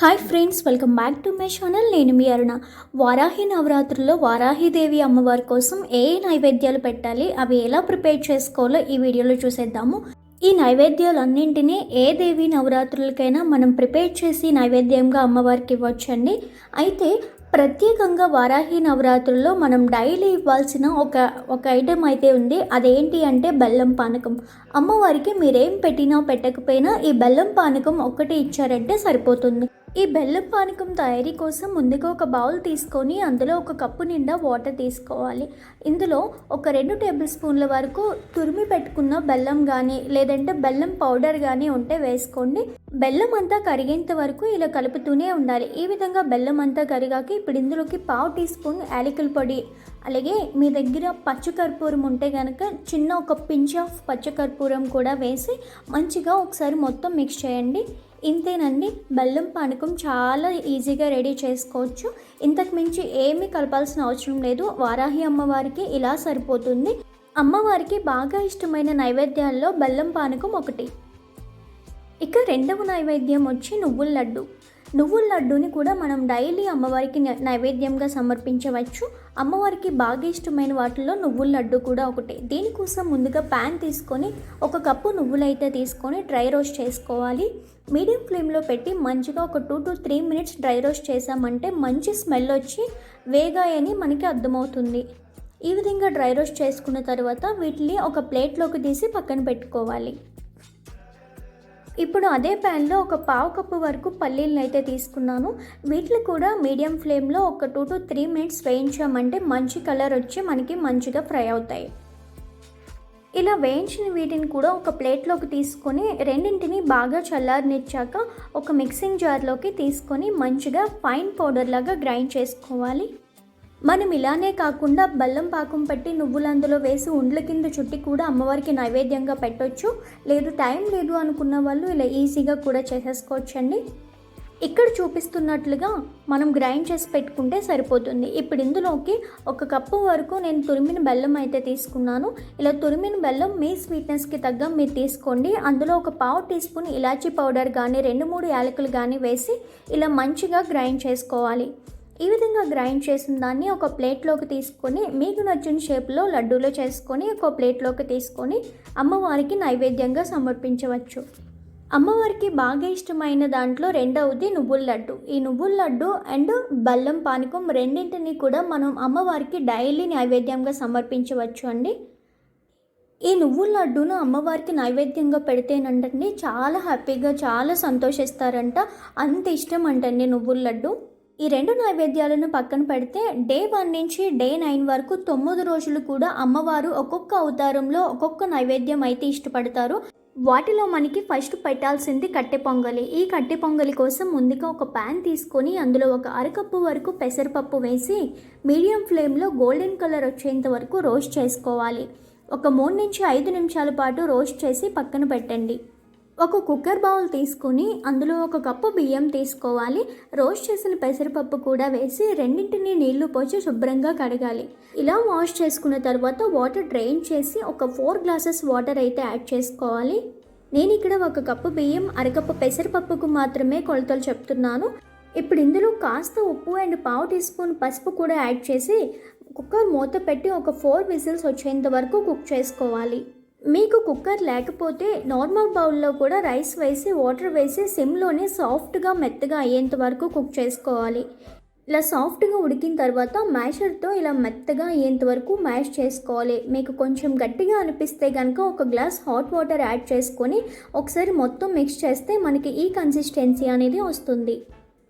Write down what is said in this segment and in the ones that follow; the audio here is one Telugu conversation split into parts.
Hi friends, welcome back to my channel. నేను మీ అరుణ. వారాహి నవరాత్రుల్లో వారాహిదేవి అమ్మవారి కోసం ఏ నైవేద్యాలు పెట్టాలి, అవి ఎలా ప్రిపేర్ చేసుకోవాలో ఈ వీడియోలో చూసేద్దాము. ఈ నైవేద్యాలన్నింటినీ ఏ దేవి నవరాత్రులకైనా మనం ప్రిపేర్ చేసి నైవేద్యంగా అమ్మవారికి ఇవ్వచ్చండి. అయితే ప్రత్యేకంగా వారాహి నవరాత్రుల్లో మనం డైలీ ఇవ్వాల్సిన ఒక ఐటెం అయితే ఉంది. అదేంటి అంటే బెల్లం పానకం. అమ్మవారికి మీరేం పెట్టినా పెట్టకపోయినా ఈ బెల్లం పానకం ఒక్కటి ఇచ్చారంటే సరిపోతుంది. ఈ బెల్లం పానకం తయారీ కోసం ముందుగా ఒక బౌల్ తీసుకొని అందులో ఒక కప్పు నిండా వాటర్ తీసుకోవాలి. ఇందులో ఒక 2 టేబుల్ స్పూన్ల వరకు తురిమి పెట్టుకున్న బెల్లం కానీ లేదంటే బెల్లం పౌడర్ కానీ ఉంటే వేసుకోండి. బెల్లం అంతా కరిగేంత వరకు ఇలా కలుపుతూనే ఉండాలి. ఈ విధంగా బెల్లం అంతా కరిగాక ఇప్పుడు ఇందులోకి 1/2 టీ స్పూన్ యాలకుల పొడి, అలాగే మీ దగ్గర పచ్చకర్పూరం ఉంటే కనుక చిన్న ఒక పించ్ ఆఫ్ పచ్చకర్పూరం కూడా వేసి మంచిగా ఒకసారి మొత్తం మిక్స్ చేయండి. ఇంతేనండి, బెల్లం పానకం చాలా ఈజీగా రెడీ చేసుకోవచ్చు. ఇంతకు మించి ఏమీ కలపాల్సిన అవసరం లేదు. వారాహి అమ్మవారికి ఇలా సరిపోతుంది. అమ్మవారికి బాగా ఇష్టమైన నైవేద్యాల్లో బెల్లం పానకం ఒకటి. ఇక రెండవ నైవేద్యం వచ్చి నువ్వుల లడ్డు. నువ్వుల లడ్డూని కూడా మనం డైలీ అమ్మవారికి నైవేద్యంగా సమర్పించవచ్చు. అమ్మవారికి బాగా ఇష్టమైన వాటిల్లో నువ్వుల లడ్డు కూడా ఒకటి. దీనికోసం ముందుగా ప్యాన్ తీసుకొని 1 కప్పు నువ్వులైతే తీసుకొని డ్రై రోస్ట్ చేసుకోవాలి. మీడియం ఫ్లేమ్లో పెట్టి మంచిగా ఒక 2 to 3 మినిట్స్ డ్రై రోస్ట్ చేసామంటే మంచి స్మెల్ వచ్చి వేగాయని మనకి అర్థమవుతుంది. ఈ విధంగా డ్రై రోస్ట్ చేసుకున్న తర్వాత వీటిని ఒక ప్లేట్లోకి తీసి పక్కన పెట్టుకోవాలి. ఇప్పుడు అదే ప్యాన్లో ఒక 1/2 కప్పు వరకు పల్లీలను అయితే తీసుకున్నాను. వీటిని కూడా మీడియం ఫ్లేమ్లో ఒక 2 to 3 మినిట్స్ వేయించామంటే మంచి కలర్ వచ్చి మనకి మంచిగా ఫ్రై అవుతాయి. ఇలా వేయించిన వీటిని కూడా ఒక ప్లేట్లోకి తీసుకొని రెండింటిని బాగా చల్లారనిచ్చాక ఒక మిక్సింగ్ జార్లోకి తీసుకొని మంచిగా ఫైన్ పౌడర్ లాగా గ్రైండ్ చేసుకోవాలి. మనం ఇలానే కాకుండా బెల్లం పాకం పెట్టి నువ్వులు అందులో వేసి ఉండ్ల కింద చుట్టి కూడా అమ్మవారికి నైవేద్యంగా పెట్టొచ్చు. లేదు టైం లేదు అనుకున్న వాళ్ళు ఇలా ఈజీగా కూడా చేసేసుకోవచ్చండి. ఇక్కడ చూపిస్తున్నట్లుగా మనం గ్రైండ్ చేసి పెట్టుకుంటే సరిపోతుంది. ఇప్పుడు ఇందులోకి 1 కప్పు వరకు నేను తురిమిన బెల్లం అయితే తీసుకున్నాను. ఇలా తురిమిన బెల్లం మీ స్వీట్నెస్కి తగ్గ మీరు తీసుకోండి. అందులో ఒక 1/2 టీ స్పూన్ ఇలాచీ పౌడర్ కానీ 2-3 యాలకులు కానీ వేసి ఇలా మంచిగా గ్రైండ్ చేసుకోవాలి. ఈ విధంగా గ్రైండ్ చేసిన దాన్ని ఒక ప్లేట్లోకి తీసుకొని మీకు నచ్చిన షేప్లో లడ్డూలో చేసుకొని ఒక ప్లేట్లోకి తీసుకొని అమ్మవారికి నైవేద్యంగా సమర్పించవచ్చు. అమ్మవారికి బాగా ఇష్టమైన దాంట్లో రెండవది నువ్వుల లడ్డు. ఈ నువ్వుల లడ్డు అండ్ బెల్లం పానకం రెండింటిని కూడా మనం అమ్మవారికి డైలీ నైవేద్యంగా సమర్పించవచ్చు అండి. ఈ నువ్వుల లడ్డూను అమ్మవారికి నైవేద్యంగా పెడితేనంటండి చాలా హ్యాపీగా చాలా సంతోషిస్తారంట. అంత ఇష్టం అంటండి నువ్వుల లడ్డు. ఈ 2 నైవేద్యాలను పక్కన పెడితే డే 1 నుంచి డే 9 వరకు 9 రోజులు కూడా అమ్మవారు ఒక్కొక్క అవతారంలో ఒక్కొక్క నైవేద్యం అయితే ఇష్టపడతారు. వాటిలో మనకి ఫస్ట్ పెట్టాల్సింది కట్టె పొంగలి. ఈ కట్టె పొంగలి కోసం ముందుగా ఒక ప్యాన్ తీసుకొని అందులో ఒక 1/2 కప్పు వరకు పెసరపప్పు వేసి మీడియం ఫ్లేమ్లో గోల్డెన్ కలర్ వచ్చేంత వరకు రోస్ట్ చేసుకోవాలి. ఒక 3 నుంచి 5 నిమిషాల పాటు రోస్ట్ చేసి పక్కన పెట్టండి. ఒక కుక్కర్ బౌల్ తీసుకొని అందులో 1 కప్పు బియ్యం తీసుకోవాలి. రోస్ట్ చేసిన పెసరపప్పు కూడా వేసి రెండింటిని నీళ్లు పోసి శుభ్రంగా కడగాలి. ఇలా వాష్ చేసుకున్న తర్వాత వాటర్ డ్రైన్ చేసి ఒక 4 గ్లాసెస్ వాటర్ అయితే యాడ్ చేసుకోవాలి. నేను ఇక్కడ 1 కప్పు బియ్యం 1/2 కప్పు పెసరపప్పుకు మాత్రమే కొలతలు చెప్తున్నాను. ఇప్పుడు ఇందులో కాస్త ఉప్పు అండ్ 1/2 టీ స్పూన్ పసుపు కూడా యాడ్ చేసి కుక్కర్ మూత పెట్టి ఒక 4 విజిల్స్ వచ్చేంత వరకు కుక్ చేసుకోవాలి. మీకు కుక్కర్ లేకపోతే నార్మల్ బౌల్లో కూడా రైస్ వేసి వాటర్ వేసి సిమ్లోనే సాఫ్ట్గా మెత్తగా అయ్యేంత వరకు కుక్ చేసుకోవాలి. ఇలా సాఫ్ట్గా ఉడికిన తర్వాత మ్యాషర్తో ఇలా మెత్తగా అయ్యేంత వరకు మ్యాష్ చేసుకోవాలి. మీకు కొంచెం గట్టిగా అనిపిస్తే కనుక 1 గ్లాస్ హాట్ వాటర్ యాడ్ చేసుకొని ఒకసారి మొత్తం మిక్స్ చేస్తే మనకి ఈ కన్సిస్టెన్సీ అనేది వస్తుంది.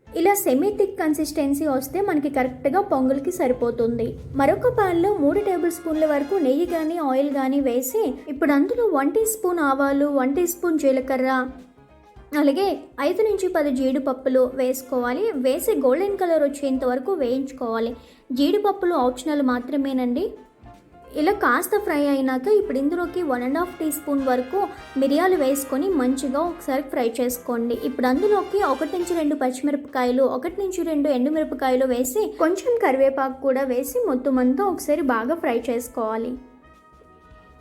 ఇలా సెమీ థిక్ కన్సిస్టెన్సీ వస్తే మనకి కరెక్ట్గా పొంగల్కి సరిపోతుంది. మరొక ప్యాన్లో 3 టేబుల్ స్పూన్ల వరకు నెయ్యి కానీ ఆయిల్ కానీ వేసి ఇప్పుడు అందులో 1 టీ స్పూన్ ఆవాలు, 1 టీ స్పూన్ జీలకర్ర, అలాగే 5 నుంచి 10 జీడిపప్పులు వేసుకోవాలి. వేసి గోల్డెన్ కలర్ వచ్చేంత వరకు వేయించుకోవాలి. జీడిపప్పులు ఆప్షనల్ మాత్రమేనండి. ఇలా కాస్త ఫ్రై అయినాక ఇప్పుడు ఇందులోకి 1.5 టీ స్పూన్ వరకు మిరియాలు వేసుకొని మంచిగా ఒకసారి ఫ్రై చేసుకోండి. ఇప్పుడు అందులోకి 1 నుంచి 2 పచ్చిమిరపకాయలు, 1 నుంచి 2 ఎండుమిరపకాయలు వేసి కొంచెం కరివేపాకు కూడా వేసి మొత్తం అంతా ఒకసారి బాగా ఫ్రై చేసుకోవాలి.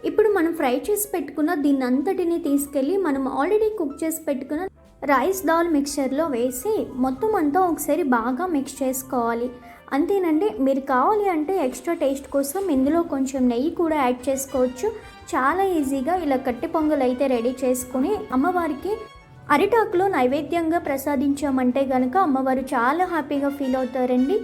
ఇప్పుడు మనం ఫ్రై చేసి పెట్టుకున్న దీన్ని అంతటిని తీసుకెళ్ళి మనం ఆల్రెడీ కుక్ చేసి పెట్టుకున్న రైస్ దాల్ మిక్చర్లో వేసి మొత్తం అంతా ఒకసారి బాగా మిక్స్ చేసుకోవాలి. అంతేనండి. మీరు కావాలి అంటే ఎక్స్ట్రా టేస్ట్ కోసం ఇందులో కొంచెం నెయ్యి కూడా యాడ్ చేసుకోవచ్చు. చాలా ఈజీగా ఇలా కట్టె పొంగల్ అయితే రెడీ చేసుకొని అమ్మవారికి అరిటాకులో నైవేద్యంగా ప్రసాదించామంటే కనుక అమ్మవారు చాలా హ్యాపీగా ఫీల్ అవుతారండి.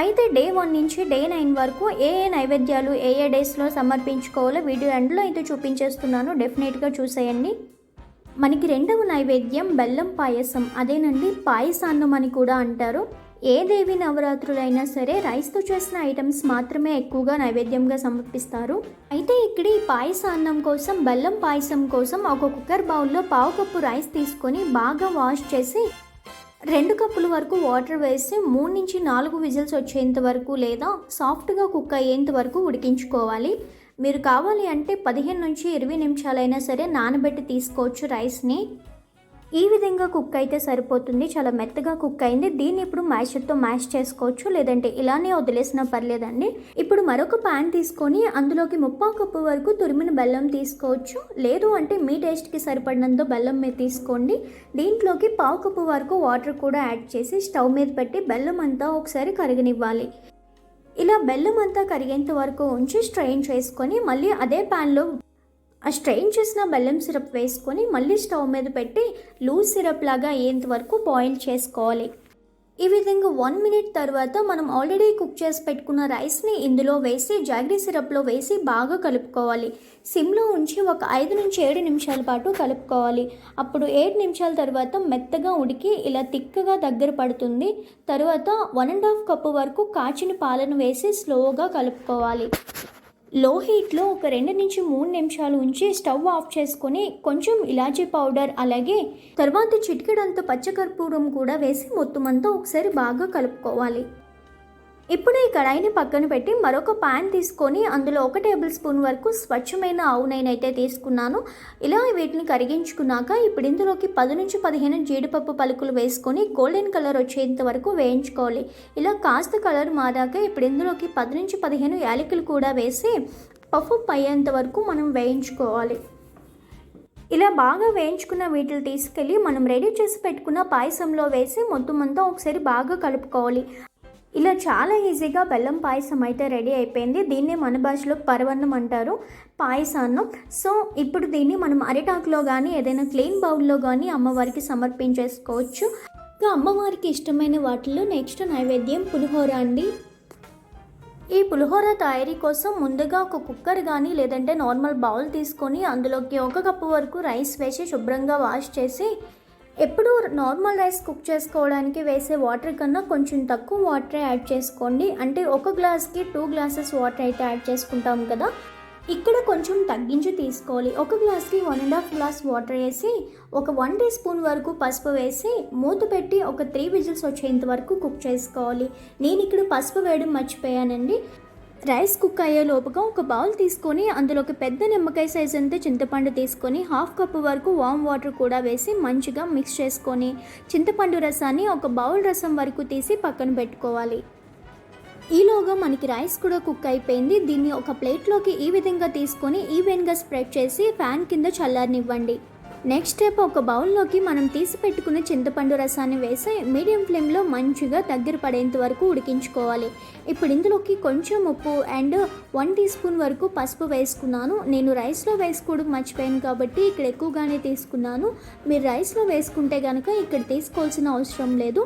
అయితే డే 1 నుంచి డే 9 వరకు ఏ నైవేద్యాలు ఏ డేస్లో సమర్పించుకోవాలో వీడియో ఎండ్లో అయితే చూపించేస్తున్నాను. డెఫినెట్గా చూసేయండి. మనకి రెండవ నైవేద్యం బెల్లం పాయసం. అదేనండి పాయసాన్నం అని కూడా అంటారు. ఏ దేవి నవరాత్రులైనా సరే రైస్తో చేసిన ఐటమ్స్ మాత్రమే ఎక్కువగా నైవేద్యంగా సమర్పిస్తారు. అయితే ఇక్కడ ఈ పాయసాన్నం కోసం బెల్లం పాయసం కోసం ఒక కుక్కర్ బౌల్లో 1/2 కప్పు రైస్ తీసుకొని బాగా వాష్ చేసి 2 కప్పుల వరకు వాటర్ వేసి 3 నుంచి 4 విజిల్స్ వచ్చేంత వరకు లేదా సాఫ్ట్గా కుక్ అయ్యేంత వరకు ఉడికించుకోవాలి. మీరు కావాలి అంటే 15 నుంచి 20 నిమిషాలైనా సరే నానబెట్టి తీసుకోవచ్చు రైస్ని. ఈ విధంగా కుక్ అయితే సరిపోతుంది. చాలా మెత్తగా కుక్ అయింది. దీన్ని ఇప్పుడు మ్యాషర్తో మ్యాష్ చేసుకోవచ్చు, లేదంటే ఇలానే వదిలేసినా పర్లేదండి. ఇప్పుడు మరొక ప్యాన్ తీసుకొని అందులోకి 3/4 కప్పు వరకు తురిమిన బెల్లం తీసుకోవచ్చు, లేదు అంటే మీ టేస్ట్కి సరిపడినంత బెల్లం మీద తీసుకోండి. దీంట్లోకి 1/4 కప్పు వరకు వాటర్ కూడా యాడ్ చేసి స్టవ్ మీద పెట్టి బెల్లం అంతా ఒకసారి కరగనివ్వాలి. ఇలా బెల్లం అంతా కరిగేంత వరకు ఉంచి స్ట్రెయిన్ చేసుకొని మళ్ళీ అదే ప్యాన్లో ఆ స్ట్రెయిన్ చేసిన బెల్లం సిరప్ వేసుకొని మళ్ళీ స్టవ్ మీద పెట్టి లూజ్ సిరప్ లాగా అయ్యేంత వరకు బాయిల్ చేసుకోవాలి. ఈ విధంగా 1 మినిట్ తర్వాత మనం ఆల్రెడీ కుక్ చేసి పెట్టుకున్న రైస్ని ఇందులో వేసి జాగరీ సిరప్లో వేసి బాగా కలుపుకోవాలి. సిమ్లో ఉంచి ఒక 5 నుంచి 7 నిమిషాల పాటు కలుపుకోవాలి. అప్పుడు 7 నిమిషాల తర్వాత మెత్తగా ఉడికి ఇలా తిక్కగా దగ్గర పడుతుంది. తర్వాత 1.5 కప్పు వరకు కాచిన పాలను వేసి స్లోగా కలుపుకోవాలి. లో హీట్లో ఒక 2 నుంచి 3 నిమిషాలు ఉంచి స్టవ్ ఆఫ్ చేసుకొని కొంచెం ఇలాచీ పౌడర్ అలాగే తర్వాత చిటికెడంత పచ్చకర్పూరం కూడా వేసి మొత్తం అంతా ఒకసారి బాగా కలుపుకోవాలి. ఇప్పుడు ఈ కడాయిని పక్కన పెట్టి మరొక ప్యాన్ తీసుకొని అందులో 1 టేబుల్ స్పూన్ వరకు స్వచ్ఛమైన ఆవు నెయ్యిని అయితే తీసుకున్నాను. ఇలా వీటిని కరిగించుకున్నాక ఇప్పుడు ఇందులోకి 10 నుంచి 15 జీడిపప్పు పలుకులు వేసుకొని గోల్డెన్ కలర్ వచ్చేంత వరకు వేయించుకోవాలి. ఇలా కాస్త కలర్ మారాక ఇప్పుడు ఇందులోకి 10 నుంచి 15 యాలకులు కూడా వేసి పఫ్ అయ్యేంత వరకు మనం వేయించుకోవాలి. ఇలా బాగా వేయించుకున్న వీటిని తీసుకెళ్ళి మనం రెడీ చేసి పెట్టుకున్న పాయసంలో వేసి మొత్తం అంతా ఒకసారి బాగా కలుపుకోవాలి. ఇలా చాలా ఈజీగా బెల్లం పాయసం అయితే రెడీ అయిపోయింది. దీన్ని మన భాషలో పరవన్నం అంటారు, పాయసాన్నం. సో ఇప్పుడు దీన్ని మనం అరిటాకులో కానీ ఏదైనా క్లీన్ బౌల్లో కానీ అమ్మవారికి సమర్పించేసుకోవచ్చు. ఇంకా అమ్మవారికి ఇష్టమైన వాటిల్లో నెక్స్ట్ నైవేద్యం పులిహోర అండి. ఈ పులిహోర తయారీ కోసం ముందుగా ఒక కుక్కర్ కానీ లేదంటే నార్మల్ బౌల్ తీసుకొని అందులోకి 1 కప్పు వరకు రైస్ వేసి శుభ్రంగా వాష్ చేసి ఎప్పుడు నార్మల్ రైస్ కుక్ చేసుకోవడానికి వేసే వాటర్ కన్నా కొంచెం తక్కువ వాటర్ యాడ్ చేసుకోండి. అంటే 1 గ్లాస్కి 2 గ్లాసెస్ వాటర్ అయితే యాడ్ చేసుకుంటాం కదా, ఇక్కడ కొంచెం తగ్గించి తీసుకోవాలి. 1 గ్లాస్కి 1.5 గ్లాస్ వాటర్ వేసి ఒక 1 టీ స్పూన్ వరకు పసుపు వేసి మూత పెట్టి ఒక 3 విజిల్స్ వచ్చేంత వరకు కుక్ చేసుకోవాలి. నేను ఇక్కడ పసుపు వేయడం మర్చిపోయానండి. రైస్ కుక్ అయ్యే లోపుగా ఒక బౌల్ తీసుకొని అందులోకి పెద్ద నిమ్మకాయ సైజ్ అంతా చింతపండు తీసుకొని 1/2 కప్పు వరకు వామ్ వాటర్ కూడా వేసి మంచిగా మిక్స్ చేసుకొని చింతపండు రసాన్ని ఒక బౌల్ రసం వరకు తీసి పక్కన పెట్టుకోవాలి. ఈలోగా మనకి రైస్ కూడా కుక్ అయిపోయింది. దీన్ని ఒక ప్లేట్లోకి ఈ విధంగా తీసుకొని ఈవెన్గా స్ప్రెడ్ చేసి ఫ్యాన్ కింద చల్లారనివ్వండి. నెక్స్ట్ స్టెప్, ఒక బౌల్లోకి మనం తీసి పెట్టుకున్న చింతపండు రసాన్ని వేసి మీడియం ఫ్లేమ్లో మంచిగా దగ్గర పడేంత వరకు ఉడికించుకోవాలి. ఇప్పుడు ఇందులోకి కొంచెం ఉప్పు అండ్ 1 టీ స్పూన్ వరకు పసుపు వేసుకున్నాను. నేను రైస్లో వేసుకోవడం మర్చిపోయాను కాబట్టి ఇక్కడ ఎక్కువగానే తీసుకున్నాను. మీరు రైస్లో వేసుకుంటే కనుక ఇక్కడ తీసుకోవాల్సిన అవసరం లేదు.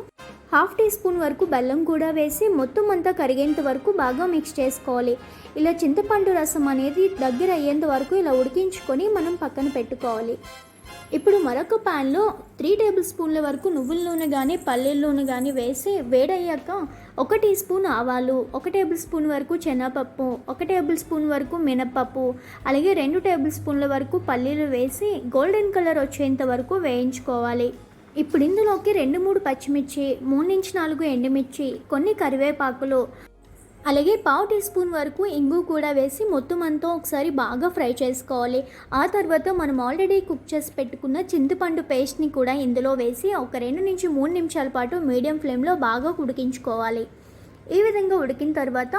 1/2 టీ స్పూన్ వరకు బెల్లం కూడా వేసి మొత్తం అంతా కరిగేంత వరకు బాగా మిక్స్ చేసుకోవాలి. ఇలా చింతపండు రసం అనేది దగ్గర అయ్యేంత వరకు ఇలా ఉడికించుకొని మనం పక్కన పెట్టుకోవాలి. ఇప్పుడు మరొక ప్యాన్లో 3 టేబుల్ స్పూన్ల వరకు నువ్వుల నూనె కానీ పల్లీల నూనె కానీ వేసి వేడయ్యాక 1 టీ స్పూన్ ఆవాలు, 1 టేబుల్ స్పూన్ వరకు శనగపప్పు, 1 టేబుల్ స్పూన్ వరకు మినపప్పు, అలాగే 2 టేబుల్ స్పూన్ల వరకు పల్లీలు వేసి గోల్డెన్ కలర్ వచ్చేంత వరకు వేయించుకోవాలి. ఇప్పుడు ఇందులోకి 2-3 పచ్చిమిర్చి, 3 నుంచి 4 ఎండుమిర్చి, కొన్ని కరివేపాకులు, అలాగే 1/2 టీ స్పూన్ వరకు ఇంగు కూడా వేసి మొత్తం అంతా ఒకసారి బాగా ఫ్రై చేసుకోవాలి. ఆ తర్వాత మనం ఆల్రెడీ కుక్ చేసి పెట్టుకున్న చింతపండు పేస్ట్ని కూడా ఇందులో వేసి ఒక 2 నుంచి 3 నిమిషాల పాటు మీడియం ఫ్లేమ్లో బాగా ఉడికించుకోవాలి. ఈ విధంగా ఉడికిన తర్వాత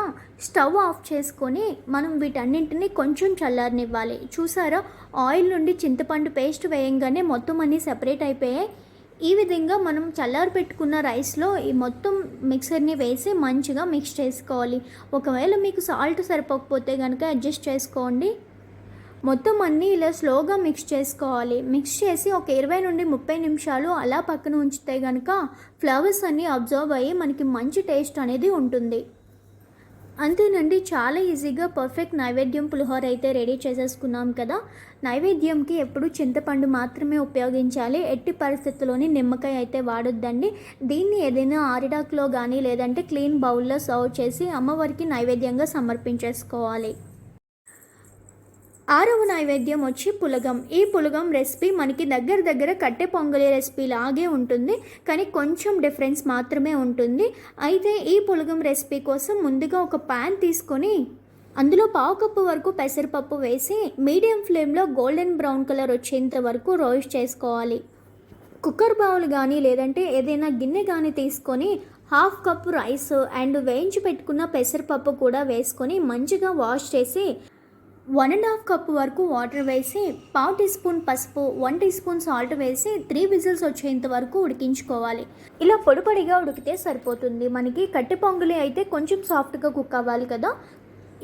స్టవ్ ఆఫ్ చేసుకొని మనం వీటన్నింటినీ కొంచెం చల్లారనివ్వాలి. చూసారా, ఆయిల్ నుండి చింతపండు పేస్ట్ వేయంగానే మొత్తం అన్నీ సెపరేట్ అయిపోయాయి. ఈ విధంగా మనం చల్లారి పెట్టుకున్న రైస్లో ఈ మొత్తం మిక్సర్ని వేసి మంచిగా మిక్స్ చేసుకోవాలి. ఒకవేళ మీకు సాల్ట్ సరిపోకపోతే కనుక అడ్జస్ట్ చేసుకోండి. మొత్తం అన్నీ ఇలా స్లోగా మిక్స్ చేసుకోవాలి. మిక్స్ చేసి ఒక 20 నుండి 30 నిమిషాలు అలా పక్కన ఉంచితే కనుక ఫ్లవర్స్ అన్నీ అబ్జర్వ్ అయ్యి మనకి మంచి టేస్ట్ అనేది ఉంటుంది. అంతేనండి, చాలా ఈజీగా పర్ఫెక్ట్ నైవేద్యం పులిహోర అయితే రెడీ చేసేసుకున్నాం కదా. నైవేద్యంకి ఎప్పుడు చింతపండు మాత్రమే ఉపయోగించాలి. ఎట్టి పరిస్థితుల్లోని నిమ్మకాయ అయితే వాడొద్దండి. దీన్ని ఏదైనా ఆరిడాక్లో కానీ లేదంటే క్లీన్ బౌల్లో సర్వ్ చేసి అమ్మవారికి నైవేద్యంగా సమర్పించేసుకోవాలి. 6వ నైవేద్యం వచ్చి పులగం. ఈ పులగం రెసిపీ మనకి దగ్గర కట్టె పొంగలి రెసిపీ లాగే ఉంటుంది, కానీ కొంచెం డిఫరెన్స్ మాత్రమే ఉంటుంది. అయితే ఈ పులగం రెసిపీ కోసం ముందుగా ఒక ప్యాన్ తీసుకొని అందులో 1/2 కప్పు వరకు పెసరపప్పు వేసి మీడియం ఫ్లేమ్లో గోల్డెన్ బ్రౌన్ కలర్ వచ్చేంత వరకు రోస్ట్ చేసుకోవాలి. కుక్కర్ బౌల్ కానీ లేదంటే ఏదైనా గిన్నె కానీ తీసుకొని 1/2 కప్పు రైస్ అండ్ వేయించి పెట్టుకున్న పెసరపప్పు కూడా వేసుకొని మంచిగా వాష్ చేసి 1.5 కప్పు వరకు వాటర్ వేసి 1/2 టీ స్పూన్ పసుపు, 1 టీ స్పూన్ సాల్ట్ వేసి 3 విజిల్స్ వచ్చేంత వరకు ఉడికించుకోవాలి. ఇలా పొడిపొడిగా ఉడికితే సరిపోతుంది. మనకి కట్టె పొంగలి అయితే కొంచెం సాఫ్ట్గా కుక్ అవ్వాలి కదా,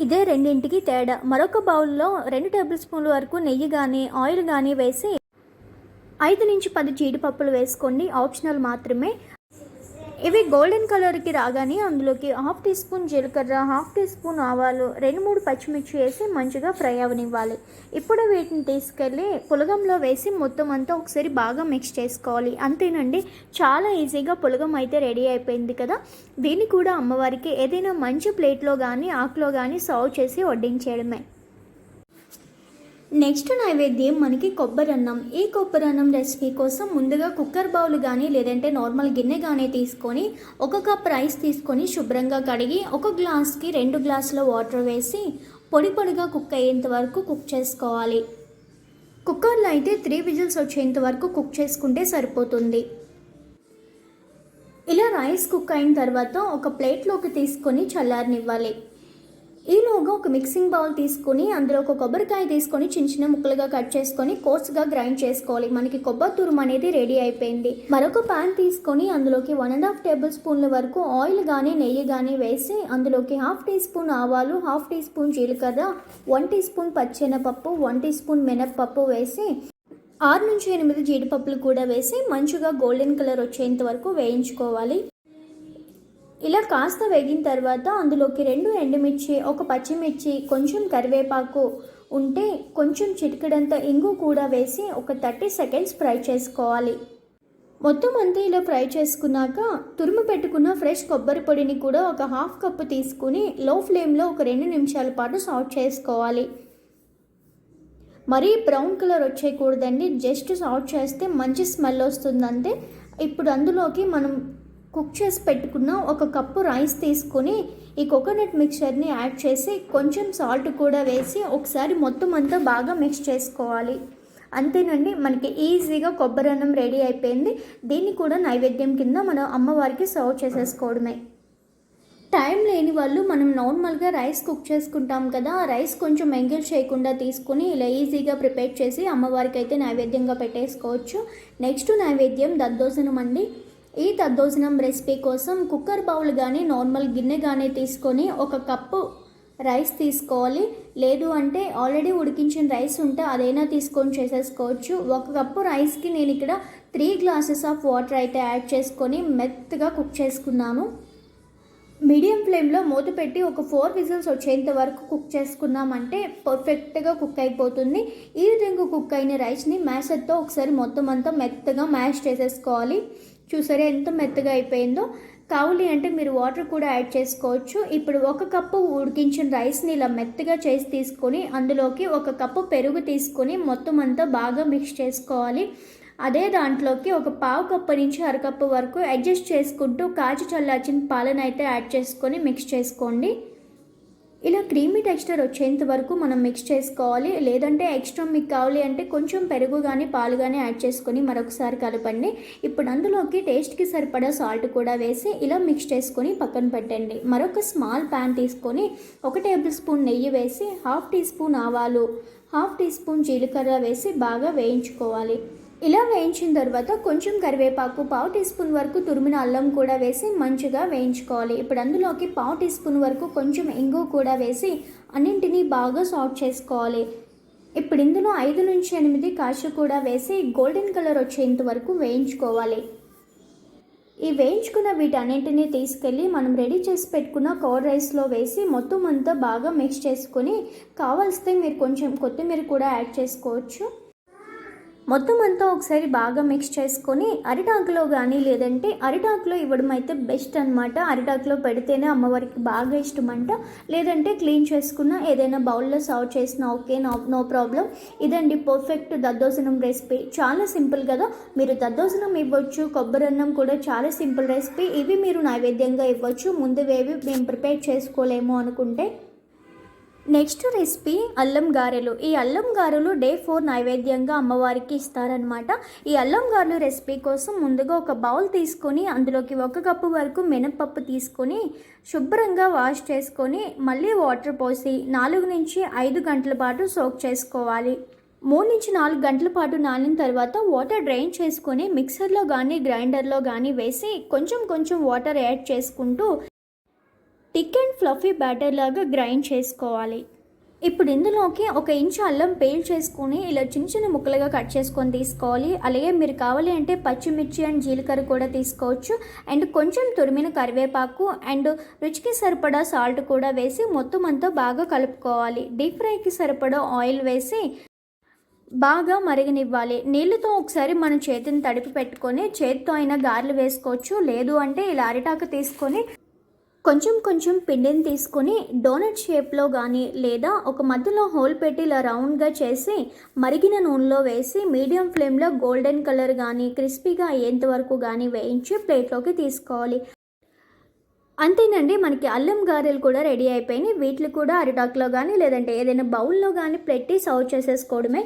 ఇదే రెండింటికి తేడా. మరొక బౌల్లో 2 టేబుల్ స్పూన్ల వరకు నెయ్యి కానీ ఆయిల్ కానీ వేసి 5 నుంచి 10 జీడిపప్పులు వేసుకోండి, ఆప్షనల్ మాత్రమే. ఇవి గోల్డెన్ కలర్కి రాగానే అందులోకి 1/2 టీ స్పూన్ జీలకర్ర, 1/2 టీ స్పూన్ ఆవాలు, 2-3 పచ్చిమిర్చి వేసి మంచిగా ఫ్రై అవనివ్వాలి. ఇప్పుడు వీటిని తీసుకెళ్ళి పులగంలో వేసి మొత్తం అంతా ఒకసారి బాగా మిక్స్ చేసుకోవాలి. అంతేనండి, చాలా ఈజీగా పులగం అయితే రెడీ అయిపోయింది కదా. దీన్ని కూడా అమ్మవారికి ఏదైనా మంచి ప్లేట్లో కానీ ఆకులో కానీ సర్వ్ చేసి వడ్డించేయడమే. నెక్స్ట్ నైవేద్యం మనకి కొబ్బరన్నం. ఈ కొబ్బరన్నం రెసిపీ కోసం ముందుగా కుక్కర్ బౌల్ కానీ లేదంటే నార్మల్ గిన్నె కానీ తీసుకొని 1 కప్ రైస్ తీసుకొని శుభ్రంగా కడిగి 1 గ్లాస్కి 2 గ్లాసుల వాటర్ వేసి పొడిగా కుక్ అయ్యేంత వరకు కుక్ చేసుకోవాలి. కుక్కర్లో అయితే 3 విజిల్స్ వచ్చేంత వరకు కుక్ చేసుకుంటే సరిపోతుంది. ఇలా రైస్ కుక్ అయిన తర్వాత ఒక ప్లేట్లోకి తీసుకొని చల్లారనివ్వాలి. ఈలోగా ఒక మిక్సింగ్ బౌల్ తీసుకొని అందులో ఒక కొబ్బరికాయ తీసుకొని చిన్న ముక్కలుగా కట్ చేసుకొని కోర్స్గా గ్రైండ్ చేసుకోవాలి. మనకి కొబ్బరి తురుము అనేది రెడీ అయిపోయింది. మరొక ప్యాన్ తీసుకొని అందులోకి 1.5 టేబుల్ స్పూన్ల వరకు ఆయిల్ కానీ నెయ్యి కానీ వేసి అందులోకి 1/2 టీ స్పూన్ ఆవాలు, 1/2 టీ స్పూన్ జీలకర్ర, 1 టీ స్పూన్ పచ్చెనపప్పు, 1 టీ స్పూన్ మినప్పప్పు వేసి 6 నుంచి 8 జీడిపప్పులు కూడా వేసి మంచిగా గోల్డెన్ కలర్ వచ్చేంత వరకు వేయించుకోవాలి. ఇలా కాస్త వేగిన తర్వాత అందులోకి 2 ఎండుమిర్చి, 1 పచ్చిమిర్చి, కొంచెం కరివేపాకు ఉంటే కొంచెం చిటికెడంత ఇంగు కూడా వేసి ఒక 30 సెకండ్స్ ఫ్రై చేసుకోవాలి. మొత్తం అంతా ఇలా ఫ్రై చేసుకున్నాక తురుము పెట్టుకున్న ఫ్రెష్ కొబ్బరి పొడిని కూడా ఒక 1/2 కప్పు తీసుకుని లో ఫ్లేమ్లో ఒక 2 నిమిషాల పాటు సాట్ చేసుకోవాలి. మరీ బ్రౌన్ కలర్ వచ్చేయకూడదండి, జస్ట్ సాట్ చేస్తే మంచి స్మెల్ వస్తుందంటే. ఇప్పుడు అందులోకి మనం కుక్ చేసి పెట్టుకున్న 1 కప్పు రైస్ తీసుకొని ఈ కోకోనట్ మిక్చర్ని యాడ్ చేసి కొంచెం సాల్ట్ కూడా వేసి ఒకసారి మొత్తం అంతా బాగా మిక్స్ చేసుకోవాలి. అంతేనండి, మనకి ఈజీగా కొబ్బరి అన్నం రెడీ అయిపోయింది. దీన్ని కూడా నైవేద్యం కింద మనం అమ్మవారికి సర్వ్ చేసేసుకోవడమే. టైం లేని వాళ్ళు మనం నార్మల్గా రైస్ కుక్ చేసుకుంటాం కదా, ఆ రైస్ కొంచెం ఎంగిల్ చేయకుండా తీసుకుని ఇలా ఈజీగా ప్రిపేర్ చేసి అమ్మవారికి అయితే నైవేద్యంగా పెట్టేసుకోవచ్చు. నెక్స్ట్ నైవేద్యం దద్దోజనం అండి. ఈ దద్దోజనం రెసిపీ కోసం కుక్కర్ బౌల్ కానీ నార్మల్ గిన్నె కానీ తీసుకొని 1 కప్పు రైస్ తీసుకోవాలి. లేదు అంటే ఆల్రెడీ ఉడికించిన రైస్ ఉంటే అదైనా తీసుకొని చేసేసుకోవచ్చు. 1 కప్పు రైస్కి నేను ఇక్కడ 3 గ్లాసెస్ ఆఫ్ వాటర్ అయితే యాడ్ చేసుకొని మెత్తగా కుక్ చేసుకున్నాను. మీడియం ఫ్లేమ్లో మూత పెట్టి ఒక 4 విజిల్స్ వచ్చేంత వరకు కుక్ చేసుకున్నామంటే పర్ఫెక్ట్గా కుక్ అయిపోతుంది. ఈ విధంగా కుక్ అయిన రైస్ని మ్యాషర్తో ఒకసారి మొత్తం అంతా మెత్తగా మ్యాష్ చేసేసుకోవాలి. చూసారా ఎంత మెత్తగా అయిపోయిందో. కావాలి అంటే మీరు వాటర్ కూడా యాడ్ చేసుకోవచ్చు. ఇప్పుడు 1 కప్పు ఉడికించిన రైస్ని ఇలా మెత్తగా చేసి తీసుకొని అందులోకి 1 కప్పు పెరుగు తీసుకొని మొత్తం అంతా బాగా మిక్స్ చేసుకోవాలి. అదే దాంట్లోకి ఒక 1/2 కప్పు నుంచి 1/2 కప్పు వరకు అడ్జస్ట్ చేసుకుంటూ కాచి చల్లార్చిన పాలను అయితే యాడ్ చేసుకొని మిక్స్ చేసుకోండి. ఇలా క్రీమీ టెక్స్చర్ వచ్చేంత వరకు మనం మిక్స్ చేసుకోవాలి. లేదంటే ఎక్స్ట్రా మీకు కావాలి అంటే కొంచెం పెరుగు కానీ పాలు కానీ యాడ్ చేసుకొని మరొకసారి కలపండి. ఇప్పుడు అందులోకి టేస్ట్కి సరిపడా సాల్ట్ కూడా వేసి ఇలా మిక్స్ చేసుకొని పక్కన పెట్టండి. మరొక స్మాల్ ప్యాన్ తీసుకొని 1 టేబుల్ స్పూన్ నెయ్యి వేసి 1/2 టీ స్పూన్ ఆవాలు, 1/2 టీ స్పూన్ జీలకర్ర వేసి బాగా వేయించుకోవాలి. ఇలా వేయించిన తర్వాత కొంచెం కరివేపాకు, పావు టీ స్పూన్ వరకు తురిమిన అల్లం కూడా వేసి మంచిగా వేయించుకోవాలి. ఇప్పుడు అందులోకి పావు టీ స్పూన్ వరకు కొంచెం ఇంగువ కూడా వేసి అన్నింటినీ బాగా సాట్ చేసుకోవాలి. ఇప్పుడు ఇందులో 5 నుంచి 8 కాజు కూడా వేసి గోల్డెన్ కలర్ వచ్చేంత వరకు వేయించుకోవాలి. ఈ వేయించుకున్న వీటన్నింటినీ తీసుకెళ్ళి మనం రెడీ చేసి పెట్టుకున్న కర్డ్ రైస్లో వేసి మొత్తం అంతా బాగా మిక్స్ చేసుకొని కావాల్సితే మీరు కొంచెం కొత్తిమీర కూడా యాడ్ చేసుకోవచ్చు. మొత్తం అంతా ఒకసారి బాగా మిక్స్ చేసుకొని అరిటాకులో కానీ లేదంటే అరిటాకులో ఇవ్వడం అయితే బెస్ట్ అనమాట. అరిటాకులో పెడితేనే అమ్మవారికి బాగా ఇష్టం అంట. లేదంటే క్లీన్ చేసుకున్న ఏదైనా బౌల్లో సర్వ్ చేసినా ఓకే, నో ప్రాబ్లం. ఇదండి పర్ఫెక్ట్ దద్దోజనం రెసిపీ. చాలా సింపుల్ కదా. మీరు దద్దోజనం ఇవ్వచ్చు, కొబ్బరి అన్నం కూడా చాలా సింపుల్ రెసిపీ. ఇవి మీరు నైవేద్యంగా ఇవ్వచ్చు. ముందువేవి మేము ప్రిపేర్ చేసుకోలేము అనుకుంటే. నెక్స్ట్ రెసిపీ అల్లం గారెలు. ఈ అల్లం గారెలు డే 4 నైవేద్యంగా అమ్మవారికి ఇస్తారనమాట. ఈ అల్లం గారెలు రెసిపీ కోసం ముందుగా ఒక బౌల్ తీసుకొని అందులోకి 1 కప్పు వరకు మినపప్పు తీసుకొని శుభ్రంగా వాష్ చేసుకొని మళ్ళీ వాటర్ పోసి 4 నుంచి 5 గంటల పాటు సోక్ చేసుకోవాలి. 3 నుంచి 4 గంటల పాటు నానిన తర్వాత వాటర్ డ్రైన్ చేసుకొని మిక్సర్లో కానీ గ్రైండర్లో కానీ వేసి కొంచెం వాటర్ యాడ్ చేసుకుంటూ థిక్ అండ్ ఫ్లఫీ బ్యాటర్ లాగా గ్రైండ్ చేసుకోవాలి. ఇప్పుడు ఇందులోకి 1 ఇంచు అల్లం పేల్ చేసుకొని ఇలా చిన్న ముక్కలుగా కట్ చేసుకొని తీసుకోవాలి. అలాగే మీరు కావాలి అంటే పచ్చిమిర్చి అండ్ జీలకర్ర కూడా తీసుకోవచ్చు. అండ్ కొంచెం తురిమిన కరివేపాకు అండ్ రుచికి సరిపడా సాల్ట్ కూడా వేసి మొత్తం అంతా బాగా కలుపుకోవాలి. డీప్ ఫ్రైకి సరిపడా ఆయిల్ వేసి బాగా మరగనివ్వాలి. నీళ్ళతో ఒకసారి మన చేతిని తడిపి పెట్టుకొని చేతితో అయినా గారెలు వేసుకోవచ్చు. లేదు అంటే ఇలా అరిటాకు తీసుకొని కొంచెం పిండిని తీసుకొని డోనట్ షేప్లో కానీ లేదా ఒక మధ్యలో హోల్ పెట్టి ఇలా రౌండ్గా చేసి మరిగిన నూనెలో వేసి మీడియం ఫ్లేమ్లో గోల్డెన్ కలర్ కానీ క్రిస్పీగా అయ్యేంత వరకు కానీ వేయించి ప్లేట్లోకి తీసుకోవాలి. అంతేనండి, మనకి అల్లం గారెలు కూడా రెడీ అయిపోయినాయి. వీటిని కూడా అరిటాకులో కానీ లేదంటే ఏదైనా బౌల్లో కానీ పెట్టి సర్వ్ చేసేసుకోవడమే.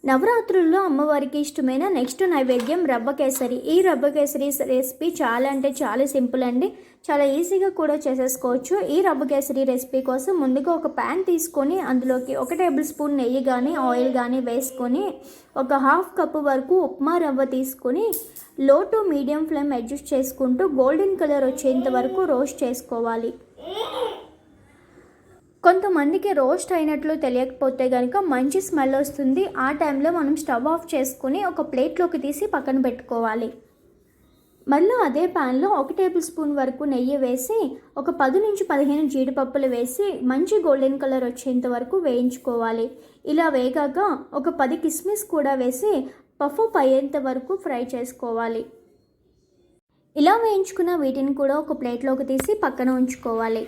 నవరాత్రుల్లో అమ్మవారికి ఇష్టమైన నెక్స్ట్ నైవేద్యం రవ్వ కేసరి. ఈ రవ్వ కేసరి రెసిపీ చాలా అంటే చాలా సింపుల్ అండి. చాలా ఈజీగా కూడా చేసేసుకోవచ్చు. ఈ రవ్వ కేసరి రెసిపీ కోసం ముందుగా ఒక ప్యాన్ తీసుకొని అందులోకి 1 టేబుల్ స్పూన్ నెయ్యి కానీ ఆయిల్ కానీ వేసుకొని 1/2 కప్పు వరకు ఉప్మా రవ్వ తీసుకొని లో టు మీడియం ఫ్లేమ్ అడ్జస్ట్ చేసుకుంటూ గోల్డెన్ కలర్ వచ్చేంత వరకు రోస్ట్ చేసుకోవాలి. కొంతమందికి రోస్ట్ అయినట్లు తెలియకపోతే కనుక మంచి స్మెల్ వస్తుంది. ఆ టైంలో మనం స్టవ్ ఆఫ్ చేసుకుని ఒక ప్లేట్లోకి తీసి పక్కన పెట్టుకోవాలి. మళ్ళీ అదే ప్యాన్లో 1 టేబుల్ స్పూన్ వరకు నెయ్యి వేసి 10 నుంచి 15 జీడిపప్పులు వేసి మంచి గోల్డెన్ కలర్ వచ్చేంత వరకు వేయించుకోవాలి. ఇలా వేగాక 10 కిస్మిస్ కూడా వేసి పఫ్ అయ్యేంత వరకు ఫ్రై చేసుకోవాలి. ఇలా వేయించుకున్న వీటిని కూడా ఒక ప్లేట్లోకి తీసి పక్కన ఉంచుకోవాలి.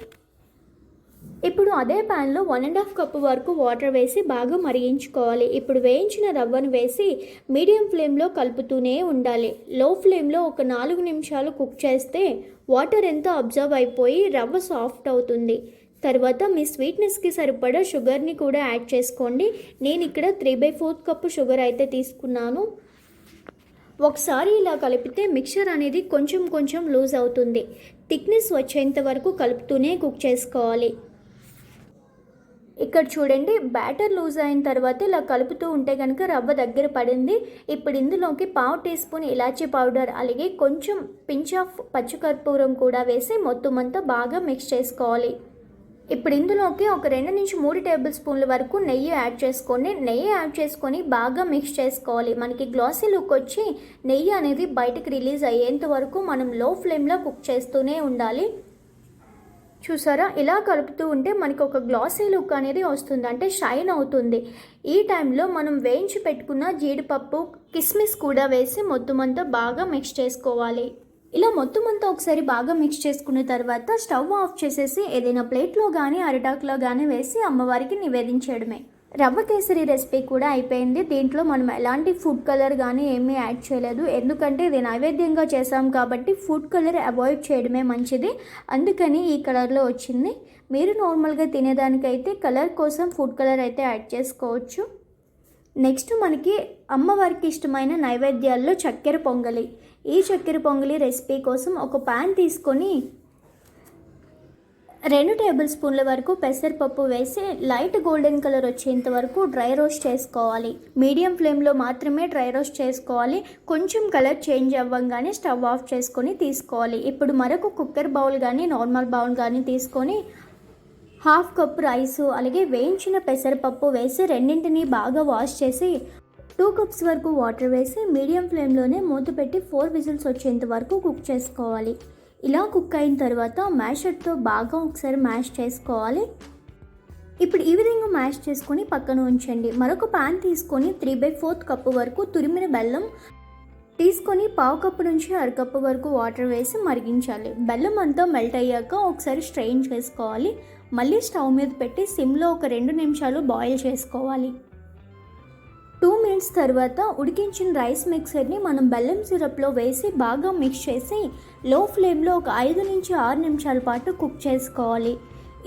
ఇప్పుడు అదే ప్యాన్లో 1.5 కప్పు వరకు వాటర్ వేసి బాగా మరిగించుకోవాలి. ఇప్పుడు వేయించిన రవ్వను వేసి మీడియం ఫ్లేమ్లో కలుపుతూనే ఉండాలి. లో ఫ్లేమ్లో ఒక 4 నిమిషాలు కుక్ చేస్తే వాటర్ ఎంతో అబ్జర్వ్ అయిపోయి రవ్వ సాఫ్ట్ అవుతుంది. తర్వాత మీ స్వీట్నెస్కి సరిపడా షుగర్ని కూడా యాడ్ చేసుకోండి. నేను ఇక్కడ 3/4 కప్పు షుగర్ అయితే తీసుకున్నాను. ఒకసారి ఇలా కలిపితే మిక్చర్ అనేది కొంచెం లూజ్ అవుతుంది. థిక్నెస్ వచ్చేంత వరకు కలుపుతూనే కుక్ చేసుకోవాలి. ఇక్కడ చూడండి, బ్యాటర్ లూజ్ అయిన తర్వాత ఇలా కలుపుతూ ఉంటే కనుక రవ్వ దగ్గర పడింది. ఇప్పుడు ఇందులోకి పావు టీ స్పూన్ ఇలాచీ పౌడర్ అలాగే కొంచెం పించ్ ఆఫ్ పచ్చికర్పూరం కూడా వేసి మొత్తం అంతా బాగా మిక్స్ చేసుకోవాలి. ఇప్పుడు ఇందులోకి ఒక 2 నుంచి 3 టేబుల్ స్పూన్ల వరకు నెయ్యి యాడ్ చేసుకోండి. నెయ్యి యాడ్ చేసుకొని బాగా మిక్స్ చేసుకోవాలి. మనకి గ్లాసీ లుక్ వచ్చి నెయ్యి అనేది బయటకు రిలీజ్ అయ్యేంత వరకు మనం లో ఫ్లేమ్లో కుక్ చేస్తూనే ఉండాలి. చూసారా, ఇలా కలుపుతూ ఉంటే మనకి ఒక గ్లాసీ లుక్ అనేది వస్తుంది, అంటే షైన్ అవుతుంది. ఈ టైంలో మనం వేయించి పెట్టుకున్న జీడిపప్పు కిస్మిస్ కూడా వేసి మొత్తం అంతా బాగా మిక్స్ చేసుకోవాలి. ఇలా మొత్తం అంతా ఒకసారి బాగా మిక్స్ చేసుకున్న తర్వాత స్టవ్ ఆఫ్ చేసేసి ఏదైనా ప్లేట్లో కానీ అరిటాకులో కానీ వేసి అమ్మవారికి నివేదించడమే. రవ్వ కేసరి రెసిపీ కూడా అయిపోయింది. దీంట్లో మనం ఎలాంటి ఫుడ్ కలర్ కానీ ఏమీ యాడ్ చేయలేదు. ఎందుకంటే ఇది నైవేద్యంగా చేసాం కాబట్టి ఫుడ్ కలర్ అవాయిడ్ చేయడమే మంచిది. అందుకని ఈ కలర్లో వచ్చింది. మీరు నార్మల్గా తినేదానికైతే కలర్ కోసం ఫుడ్ కలర్ అయితే యాడ్ చేసుకోవచ్చు. నెక్స్ట్ మనకి అమ్మవారికి ఇష్టమైన నైవేద్యాల్లో చక్కెర పొంగలి. ఈ చక్కెర పొంగలి రెసిపీ కోసం ఒక ప్యాన్ తీసుకొని 2 టేబుల్ స్పూన్ల వరకు పెసరపప్పు వేసి లైట్ గోల్డెన్ కలర్ వచ్చేంత వరకు డ్రై రోస్ట్ చేసుకోవాలి. మీడియం ఫ్లేమ్లో మాత్రమే డ్రై రోస్ట్ చేసుకోవాలి. కొంచెం కలర్ చేంజ్ అవ్వగానే స్టవ్ ఆఫ్ చేసుకొని తీసుకోవాలి. ఇప్పుడు మరొక కుక్కర్ బౌల్ కానీ నార్మల్ బౌల్ కానీ తీసుకొని 1/2 కప్ రైసు అలాగే వేయించిన పెసరపప్పు వేసి రెండింటిని బాగా వాష్ చేసి 2 కప్స్ వరకు వాటర్ వేసి మీడియం ఫ్లేమ్లోనే మూత పెట్టి 4 విజిల్స్ వచ్చేంత వరకు కుక్ చేసుకోవాలి. ఇలా కుక్ అయిన తర్వాత మ్యాషర్తో బాగా ఒకసారి మ్యాష్ చేసుకోవాలి. ఇప్పుడు ఈ విధంగా మ్యాష్ చేసుకొని పక్కన ఉంచండి. మరొక ప్యాన్ తీసుకొని 3/4 కప్పు వరకు తురిమిన బెల్లం తీసుకొని 1/2 కప్పు నుంచి 1/2 కప్పు వరకు వాటర్ వేసి మరిగించాలి. బెల్లం అంతా మెల్ట్ అయ్యాక ఒకసారి స్ట్రెయిన్ చేసుకోవాలి. మళ్ళీ స్టవ్ మీద పెట్టి సిమ్లో ఒక 2 నిమిషాలు బాయిల్ చేసుకోవాలి. 2 మినిట్స్ తర్వాత ఉడికించిన రైస్ మిక్సర్ని మనం బెల్లం సిరప్లో వేసి బాగా మిక్స్ చేసి లో ఫ్లేమ్లో ఒక 5 నుంచి 6 నిమిషాల పాటు కుక్ చేసుకోవాలి.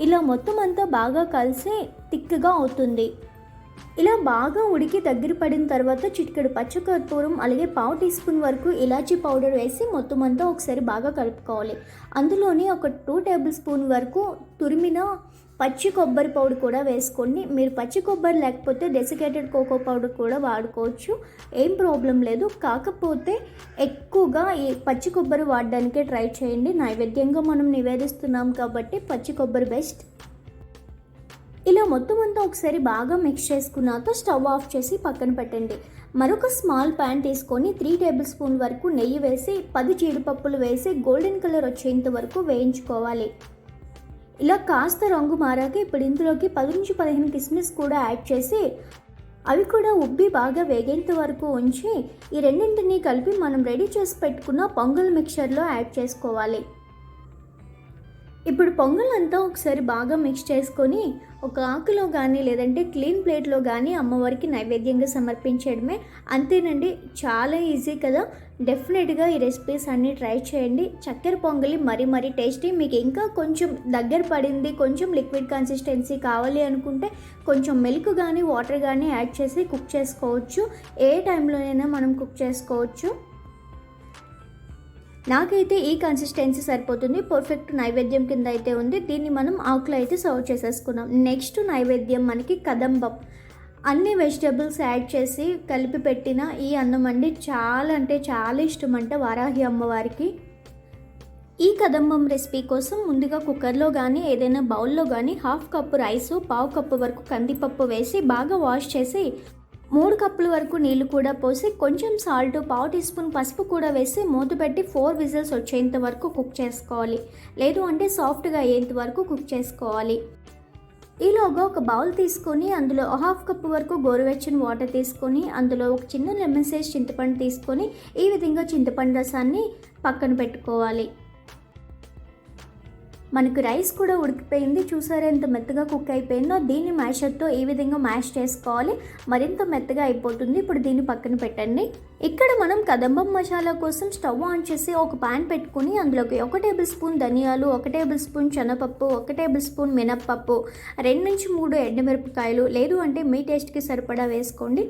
ఇలా మొత్తం అంతా బాగా కలిసి థిక్గా అవుతుంది. ఇలా బాగా ఉడికి దగ్గర పడిన తర్వాత చిటికెడు పచ్చకర్పూరం అలాగే 1/2 టీ స్పూన్ వరకు ఇలాచీ పౌడర్ వేసి మొత్తం అంతా ఒకసారి బాగా కలుపుకోవాలి. అందులోని ఒక 2 టేబుల్ స్పూన్ వరకు తురిమిన పచ్చి కొబ్బరి పౌడర్ కూడా వేసుకోండి. మీరు పచ్చి కొబ్బరి లేకపోతే డెసికేటెడ్ కోకో పౌడర్ కూడా వాడుకోవచ్చు, ఏం ప్రాబ్లం లేదు. కాకపోతే ఎక్కువగా ఈ పచ్చి కొబ్బరి వాడడానికే ట్రై చేయండి. నైవేద్యంగా మనం నివేదిస్తున్నాం కాబట్టి పచ్చి కొబ్బరి బెస్ట్. ఇలా మొత్తం అంతా ఒకసారి బాగా మిక్స్ చేసుకున్నాక స్టవ్ ఆఫ్ చేసి పక్కన పెట్టండి. మరొక స్మాల్ ప్యాన్ తీసుకొని 3 టేబుల్ స్పూన్ వరకు నెయ్యి వేసి 10 జీడిపప్పులు వేసి గోల్డెన్ కలర్ వచ్చేంత వరకు వేయించుకోవాలి. ఇలా కాస్త రంగు మారాక ఇప్పుడు ఇందులోకి 10 నుంచి 15 కిస్మిస్ కూడా యాడ్ చేసి అవి కూడా ఉబ్బి బాగా వేగేంత వరకు ఉంచి ఈ రెండింటిని కలిపి మనం రెడీ చేసి పెట్టుకున్న పొంగల్ మిక్చర్లో యాడ్ చేసుకోవాలి. ఇప్పుడు పొంగల్ అంతా ఒకసారి బాగా మిక్స్ చేసుకొని ఒక ఆకులో కానీ లేదంటే క్లీన్ ప్లేట్లో కానీ అమ్మవారికి నైవేద్యంగా సమర్పించడమే. అంతేనండి, చాలా ఈజీ కదా. డెఫినెట్గా ఈ రెసిపీస్ అన్నీ ట్రై చేయండి. చక్కెర పొంగలి మరీ టేస్టీ. మీకు ఇంకా కొంచెం దగ్గర పడింది, కొంచెం లిక్విడ్ కన్సిస్టెన్సీ కావాలి అనుకుంటే కొంచెం మిల్క్ కానీ వాటర్ కానీ యాడ్ చేసి కుక్ చేసుకోవచ్చు. ఏ టైంలోనైనా మనం కుక్ చేసుకోవచ్చు. నాకైతే ఈ కన్సిస్టెన్సీ సరిపోతుంది. పర్ఫెక్ట్ నైవేద్యం కింద అయితే ఉంది. దీన్ని మనం ఆకులో అయితే సర్వ్ చేసేసుకున్నాం. నెక్స్ట్ నైవేద్యం మనకి కదంబం. అన్ని వెజిటబుల్స్ యాడ్ చేసి కలిపి పెట్టిన ఈ అన్నం అండి చాలా అంటే చాలా ఇష్టం అంట వారాహి అమ్మవారికి. ఈ కదంబం రెసిపీ కోసం ముందుగా కుక్కర్లో కానీ ఏదైనా బౌల్లో కానీ 1/2 కప్పు రైసు 1/2 కప్పు వరకు కందిపప్పు వేసి బాగా వాష్ చేసి 3 కప్పుల వరకు నీళ్లు కూడా పోసి కొంచెం సాల్ట్ 1/2 టీ స్పూన్ పసుపు కూడా వేసి మూత పెట్టి 4 విజిల్స్ వచ్చేంత వరకు కుక్ చేసుకోవాలి. లేదు అంటే సాఫ్ట్గా అయ్యేంత వరకు కుక్ చేసుకోవాలి. ఈలోగా ఒక బౌల్ తీసుకొని అందులో 1/2 కప్పు వరకు గోరువెచ్చని వాటర్ తీసుకొని అందులో ఒక చిన్న లెమన్ సైజ్ చింతపండు తీసుకొని ఈ విధంగా చింతపండు రసాన్ని పక్కన పెట్టుకోవాలి. మనకు రైస్ కూడా ఉడికిపోయింది. చూసారా ఎంత మెత్తగా కుక్ అయిపోయిందో. దీన్ని మ్యాషర్తో ఈ విధంగా మ్యాష్ చేసుకోవాలి. మరింత మెత్తగా అయిపోతుంది. ఇప్పుడు దీన్ని పక్కన పెట్టండి. ఇక్కడ మనం కదంబం మసాలా కోసం స్టవ్ ఆన్ చేసి ఒక ప్యాన్ పెట్టుకుని అందులోకి 1 టేబుల్ స్పూన్ ధనియాలు, 1 టేబుల్ స్పూన్ శనగపప్పు, 1 టేబుల్ స్పూన్ మినప్పప్పు, 2 నుంచి 3 ఎండుమిరపకాయలు లేదు అంటే మీ టేస్ట్కి సరిపడా వేసుకోండి.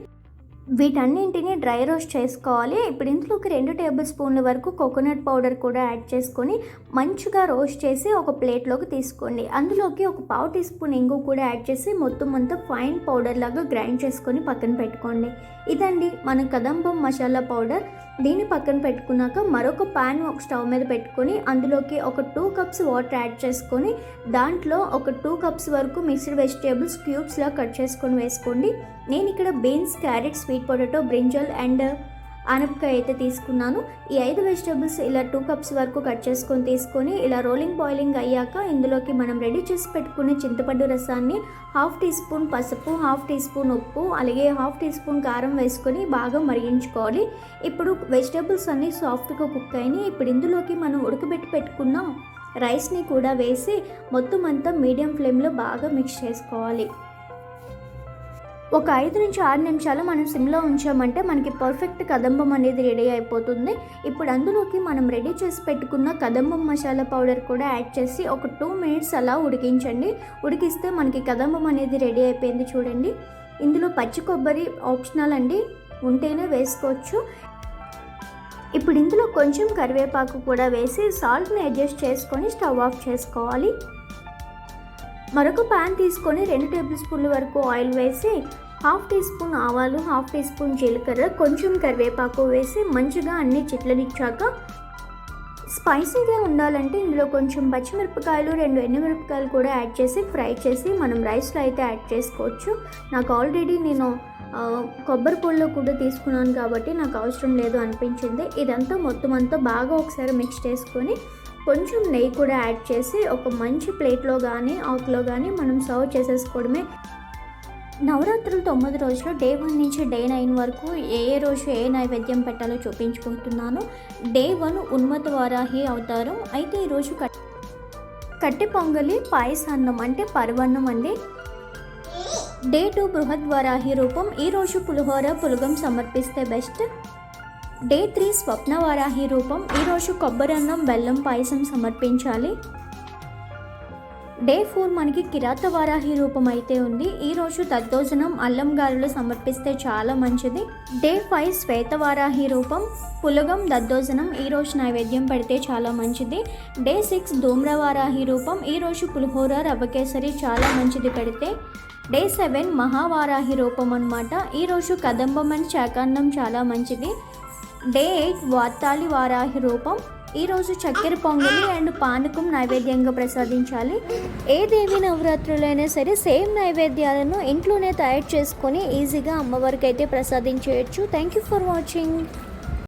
వీటన్నింటినీ డ్రై రోస్ట్ చేసుకోవాలి. ఇప్పుడు ఇందులోకి 2 టేబుల్ స్పూన్ల వరకు కోకోనట్ పౌడర్ కూడా యాడ్ చేసుకొని మంచిగా రోస్ట్ చేసి ఒక ప్లేట్లోకి తీసుకోండి. అందులోకి ఒక 1/2 టీ స్పూన్ ఇంగు కూడా యాడ్ చేసి మొత్తం అంతా ఫైన్ పౌడర్ లాగా గ్రైండ్ చేసుకొని పక్కన పెట్టుకోండి. ఇదండి మన కదంబం మసాలా పౌడర్. దీన్ని పక్కన పెట్టుకున్నాక మరొక ప్యాన్ ఒక స్టవ్ మీద పెట్టుకొని అందులోకి ఒక 2 కప్స్ వాటర్ యాడ్ చేసుకొని దాంట్లో ఒక 2 కప్స్ వరకు మిక్స్డ్ వెజిటేబుల్స్ క్యూబ్స్లా కట్ చేసుకొని వేసుకోండి. నేను ఇక్కడ beans, carrot, sweet potato, brinjal and ఆనపకాయ అయితే తీసుకున్నాను. ఈ 5 వెజిటేబుల్స్ ఇలా 2 కప్స్ వరకు కట్ చేసుకొని తీసుకొని ఇలా రోలింగ్ బాయిలింగ్ అయ్యాక ఇందులోకి మనం రెడీ చేసి పెట్టుకునే చింతపండు రసాన్ని 1/2 టీ స్పూన్ పసుపు, 1/2 టీ స్పూన్ ఉప్పు అలాగే 1/2 టీ స్పూన్ కారం వేసుకొని బాగా మరిగించుకోవాలి. ఇప్పుడు వెజిటేబుల్స్ అన్నీ సాఫ్ట్గా కుక్ అయినాయి. ఇప్పుడు ఇందులోకి మనం ఉడకబెట్టి పెట్టుకున్న రైస్ని కూడా వేసి మొత్తం అంతా మీడియం ఫ్లేమ్లో బాగా మిక్స్ చేసుకోవాలి. ఒక 5 నుంచి 6 నిమిషాలు మనం సిమ్లో ఉంచామంటే మనకి పర్ఫెక్ట్ కదంబం అనేది రెడీ అయిపోతుంది. ఇప్పుడు అందులోకి మనం రెడీ చేసి పెట్టుకున్న కదంబం మసాలా పౌడర్ కూడా యాడ్ చేసి ఒక 2 మినిట్స్ అలా ఉడికించండి. ఉడికిస్తే మనకి కదంబం అనేది రెడీ అయిపోయింది. చూడండి, ఇందులో పచ్చి కొబ్బరి ఆప్షనల్ అండి, ఉంటేనే వేసుకోవచ్చు. ఇప్పుడు ఇందులో కొంచెం కరివేపాకు కూడా వేసి సాల్ట్ని అడ్జస్ట్ చేసుకొని స్టవ్ ఆఫ్ చేసుకోవాలి. మరొక ప్యాన్ తీసుకొని 2 టేబుల్ స్పూన్ల వరకు ఆయిల్ వేసి 1/2 టీ స్పూన్ ఆవాలు, 1/2 టీ స్పూన్ జీలకర్ర, కొంచెం కరివేపాకు వేసి మంచిగా అన్ని చిట్లనిచ్చాక స్పైసీగా ఉండాలంటే ఇందులో కొంచెం పచ్చిమిరపకాయలు, 2 ఎండుమిరపకాయలు కూడా యాడ్ చేసి ఫ్రై చేసి మనం రైస్లో అయితే యాడ్ చేసుకోవచ్చు. నాకు ఆల్రెడీ నేను కొబ్బరి పొడిలో కూడా తీసుకున్నాను కాబట్టి నాకు అవసరం లేదు అనిపించింది. ఇదంతా మొత్తం అంతా బాగా ఒకసారి మిక్స్ చేసుకొని కొంచెం నెయ్యి కూడా యాడ్ చేసి ఒక మంచి ప్లేట్లో కానీ ఆకులో కానీ మనం సర్వ్ చేసేసుకోవడమే. నవరాత్రులు 9 రోజులు డే 1 నుంచి డే 9 వరకు ఏ రోజు ఏ నైవేద్యం పెట్టాలో చూపించుకుంటున్నాను. డే 1 ఉన్మత వారాహి అవతారం. అయితే ఈరోజు కట్టె పొంగలి పాయసాన్నం అంటే పరవన్నం అండి. డే 2 బృహద్ వారాహి రూపం. ఈరోజు పులిహోర పులగం సమర్పిస్తే బెస్ట్. డే 3 స్వప్న వారాహి రూపం. ఈరోజు కొబ్బరన్నం బెల్లం పాయసం సమర్పించాలి. డే 4 మనకి కిరాత వారాహి రూపం అయితే ఉంది. ఈరోజు దద్దోజనం అల్లం గారెలు సమర్పిస్తే చాలా మంచిది. డే 5 శ్వేత వారాహి రూపం. పులగం దద్దోజనం ఈరోజు నైవేద్యం పెడితే చాలా మంచిది. డే 6 ధూమ్ర వారాహి రూపం. ఈరోజు పులిహోర రవ్వ కేసరి చాలా మంచిది పెడితే. డే 7 మహావారాహి రూపం అన్నమాట. ఈరోజు కదంబం అండ్ శాకాన్నం చాలా మంచిది. డే 8 వార్తాళి వారాహి రూపం. ఈరోజు చక్కెర పొంగలి అండ్ పానకం నైవేద్యంగా ప్రసాదించాలి. ఏ దేవి నవరాత్రులైనా సరే సేమ్ నైవేద్యాలను ఇంట్లోనే తయారు చేసుకొని ఈజీగా అమ్మవారికి అయితే ప్రసాదించేయచ్చు. Thank you for watching.